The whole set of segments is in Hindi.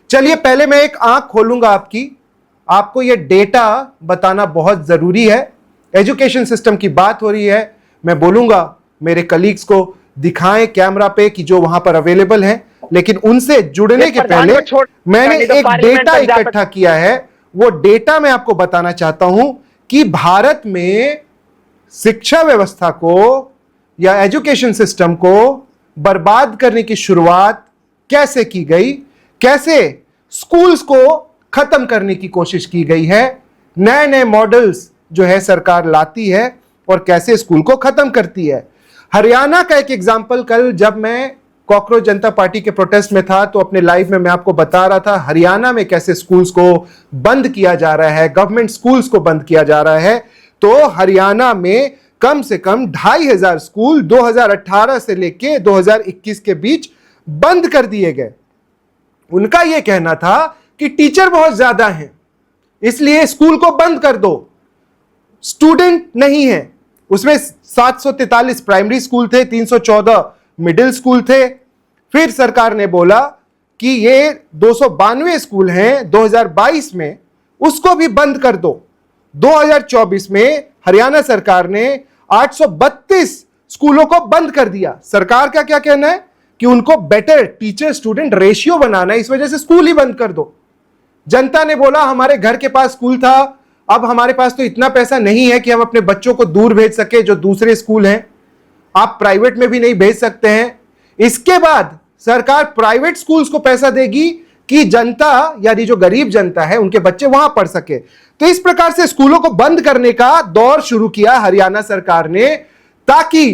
चलिए पहले मैं एक आंख खोलूंगा आपकी, आपको ये डेटा बताना बहुत जरूरी है। एजुकेशन सिस्टम की बात हो रही है, मैं बोलूंगा मेरे कलीग्स को दिखाएं कैमरा पे कि जो वहां पर अवेलेबल हैं, लेकिन उनसे जुड़ने के पहले मैंने एक डेटा इकट्ठा किया है। वो डेटा मैं आपको बताना चाहता हूं कि भारत में शिक्षा व्यवस्था को या एजुकेशन सिस्टम को बर्बाद करने की शुरुआत कैसे की गई, कैसे स्कूल्स को खत्म करने की कोशिश की गई है, नए नए मॉडल्स जो है सरकार लाती है और कैसे स्कूल को खत्म करती है। हरियाणा का एक एग्जाम्पल, कल जब मैं कॉकरोच जनता पार्टी के प्रोटेस्ट में था तो अपने लाइव में मैं आपको बता रहा था हरियाणा में कैसे स्कूल्स को बंद किया जा रहा है, गवर्नमेंट स्कूल्स को बंद किया जा रहा है। तो हरियाणा में कम से कम 2500 स्कूल 2018 से लेके 2021 के बीच बंद कर दिए गए। उनका यह कहना था कि टीचर बहुत ज्यादा हैं, इसलिए स्कूल को बंद कर दो, स्टूडेंट नहीं है। उसमें 743 प्राइमरी स्कूल थे, 314 मिडिल स्कूल थे। फिर सरकार ने बोला कि ये 292 स्कूल हैं 2022 में, उसको भी बंद कर दो। 2024 में हरियाणा सरकार ने 832 स्कूलों को बंद कर दिया। सरकार का क्या कहना है कि उनको बेटर टीचर स्टूडेंट रेशियो बनाना है, इस वजह से स्कूल ही बंद कर दो। जनता ने बोला हमारे घर के पास स्कूल था, अब हमारे पास तो इतना पैसा नहीं है कि हम अपने बच्चों को दूर भेज सके जो दूसरे स्कूल हैं, आप प्राइवेट में भी नहीं भेज सकते हैं। इसके बाद सरकार प्राइवेट स्कूल्स को पैसा देगी कि जनता यानी जो गरीब जनता है उनके बच्चे वहां पढ़ सके। तो इस प्रकार से स्कूलों को बंद करने का दौर शुरू किया हरियाणा सरकार ने, ताकि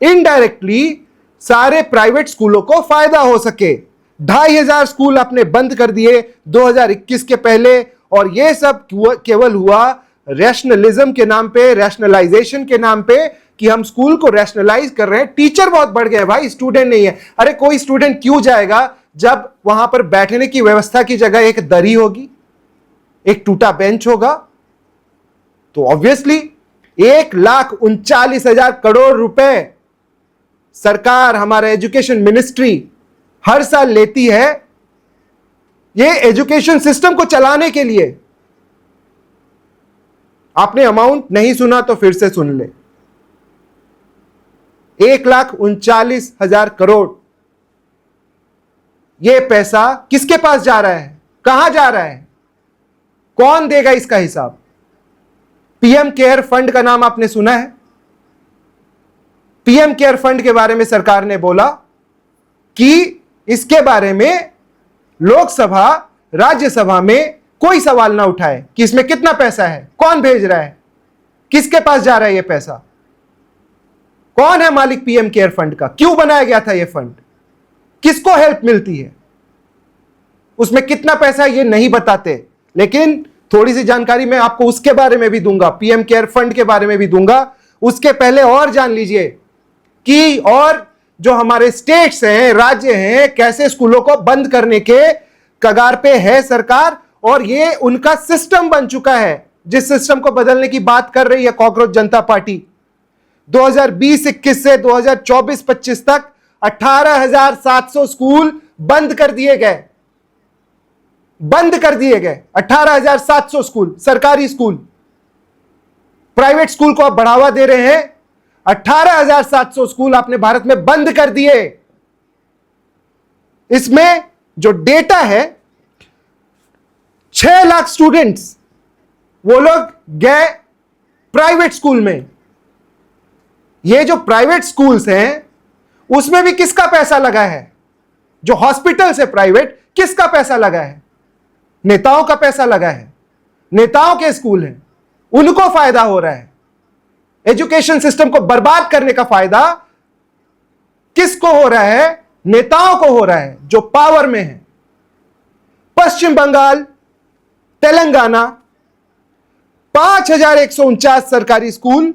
इनडायरेक्टली सारे प्राइवेट स्कूलों को फायदा हो सके। 2500 स्कूल आपने बंद कर दिए 2021 के पहले, और यह सब केवल हुआ रैशनलिज्म के नाम पे, रैशनलाइजेशन के नाम पे, कि हम स्कूल को रैशनलाइज कर रहे हैं। टीचर बहुत बढ़ गए भाई, स्टूडेंट नहीं है। अरे कोई स्टूडेंट क्यों जाएगा जब वहां पर बैठने की व्यवस्था की जगह एक दरी होगी, एक टूटा बेंच होगा। तो ऑब्वियसली 1,39,000 करोड़ रुपए सरकार, हमारा एजुकेशन मिनिस्ट्री हर साल लेती है ये एजुकेशन सिस्टम को चलाने के लिए। आपने अमाउंट नहीं सुना तो फिर से सुन ले, 1,39,000 करोड़। यह पैसा किसके पास जा रहा है, कहां जा रहा है, कौन देगा इसका हिसाब? पीएम केयर फंड का नाम आपने सुना है? पीएम केयर फंड के बारे में सरकार ने बोला कि इसके बारे में लोकसभा राज्यसभा में कोई सवाल ना उठाए कि इसमें कितना पैसा है, कौन भेज रहा है, किसके पास जा रहा है यह पैसा, कौन है मालिक पीएम केयर फंड का, क्यों बनाया गया था यह फंड, किसको हेल्प मिलती है, उसमें कितना पैसा है, यह नहीं बताते। लेकिन थोड़ी सी जानकारी मैं आपको उसके बारे में भी दूंगा, पीएम केयर फंड के बारे में भी दूंगा। उसके पहले और जान लीजिए कि और जो हमारे स्टेट्स हैं, राज्य हैं, कैसे स्कूलों को बंद करने के कगार पे है सरकार, और ये उनका सिस्टम बन चुका है, जिस सिस्टम को बदलने की बात कर रही है कॉकरोच जनता पार्टी। 2020-21 से 2024-25 तक 18,700 स्कूल बंद कर दिए गए, 18,700 स्कूल, सरकारी स्कूल। प्राइवेट स्कूल को आप बढ़ावा दे रहे हैं, 18,700 स्कूल आपने भारत में बंद कर दिए। इसमें जो डेटा है, 6 लाख स्टूडेंट्स वो लोग गए प्राइवेट स्कूल में। ये जो प्राइवेट स्कूल्स हैं उसमें भी किसका पैसा लगा है? जो हॉस्पिटल से प्राइवेट, किसका पैसा लगा है? नेताओं का पैसा लगा है। नेताओं के स्कूल हैं, उनको फायदा हो रहा है। एजुकेशन सिस्टम को बर्बाद करने का फायदा किसको हो रहा है? नेताओं को हो रहा है जो पावर में है। पश्चिम बंगाल, तेलंगाना, 5,149 सरकारी स्कूल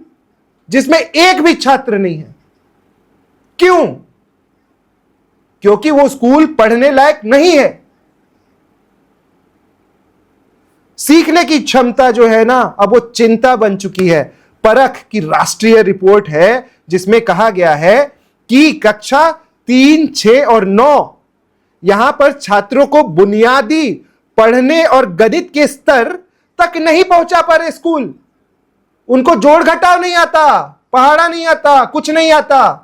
जिसमें एक भी छात्र नहीं है। क्यों? क्योंकि वो स्कूल पढ़ने लायक नहीं है। सीखने की क्षमता जो है ना, अब वो चिंता बन चुकी है। परख की राष्ट्रीय रिपोर्ट है जिसमें कहा गया है कि कक्षा 3, 6 और 9 यहां पर छात्रों को बुनियादी पढ़ने और गणित के स्तर तक नहीं पहुंचा पा रहे स्कूल। उनको जोड़ घटाव नहीं आता, पहाड़ा नहीं आता, कुछ नहीं आता।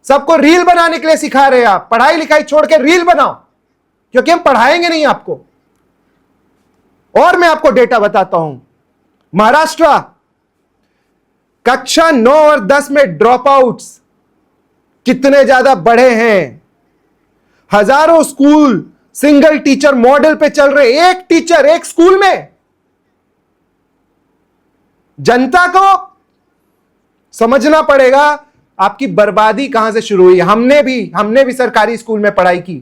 सबको रील बनाने के लिए सिखा रहे हैं आप। पढ़ाई लिखाई छोड़ के रील बनाओ, क्योंकि हम पढ़ाएंगे नहीं आपको। और मैं आपको डेटा बताता हूं, महाराष्ट्र कक्षा 9 और 10 में ड्रॉप आउट्स कितने ज्यादा बढ़े हैं। हजारों स्कूल सिंगल टीचर मॉडल पे चल रहे, एक टीचर एक स्कूल में। जनता को समझना पड़ेगा आपकी बर्बादी कहां से शुरू हुई। हमने भी सरकारी स्कूल में पढ़ाई की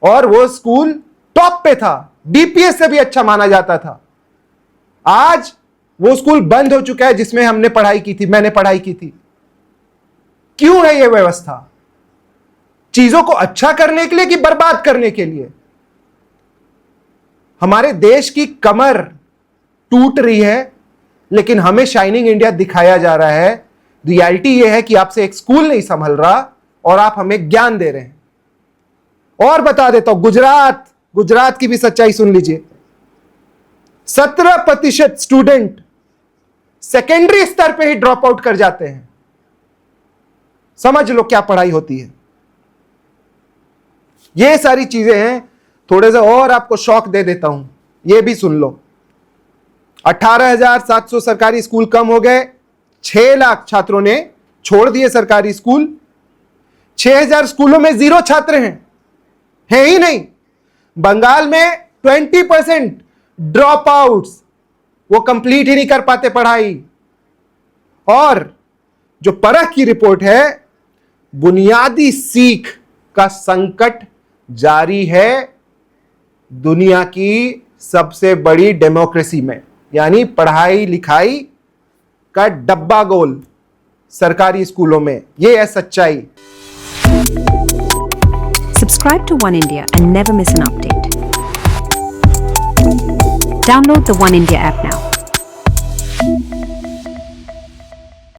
और वो स्कूल टॉप पे था, डीपीएस से भी अच्छा माना जाता था। आज वो स्कूल बंद हो चुका है जिसमें हमने पढ़ाई की थी, मैंने पढ़ाई की थी। क्यों है ये व्यवस्था? चीजों को अच्छा करने के लिए कि बर्बाद करने के लिए? हमारे देश की कमर टूट रही है, लेकिन हमें शाइनिंग इंडिया दिखाया जा रहा है। रियलिटी यह है कि आपसे एक स्कूल नहीं संभल रहा और आप हमें ज्ञान दे रहे हैं। और बता देता हूं, गुजरात की भी सच्चाई सुन लीजिए। 17% स्टूडेंट सेकेंडरी स्तर पे ही ड्रॉप आउट कर जाते हैं। समझ लो क्या पढ़ाई होती है। ये सारी चीजें हैं। थोड़े से और आपको शौक दे देता हूं, ये भी सुन लो। 18,700 सरकारी स्कूल कम हो गए। 6 लाख छात्रों ने छोड़ दिए सरकारी स्कूल। 6,000 स्कूलों में 0 छात्र हैं ही नहीं। बंगाल में 20% ड्रॉप आउट्स, वो कंप्लीट ही नहीं कर पाते पढ़ाई। और जो परख की रिपोर्ट है, बुनियादी सीख का संकट जारी है दुनिया की सबसे बड़ी डेमोक्रेसी में। यानी पढ़ाई लिखाई का डब्बा गोल सरकारी स्कूलों में। ये है सच्चाई। Subscribe to One India and never miss an update. Download the One India app now.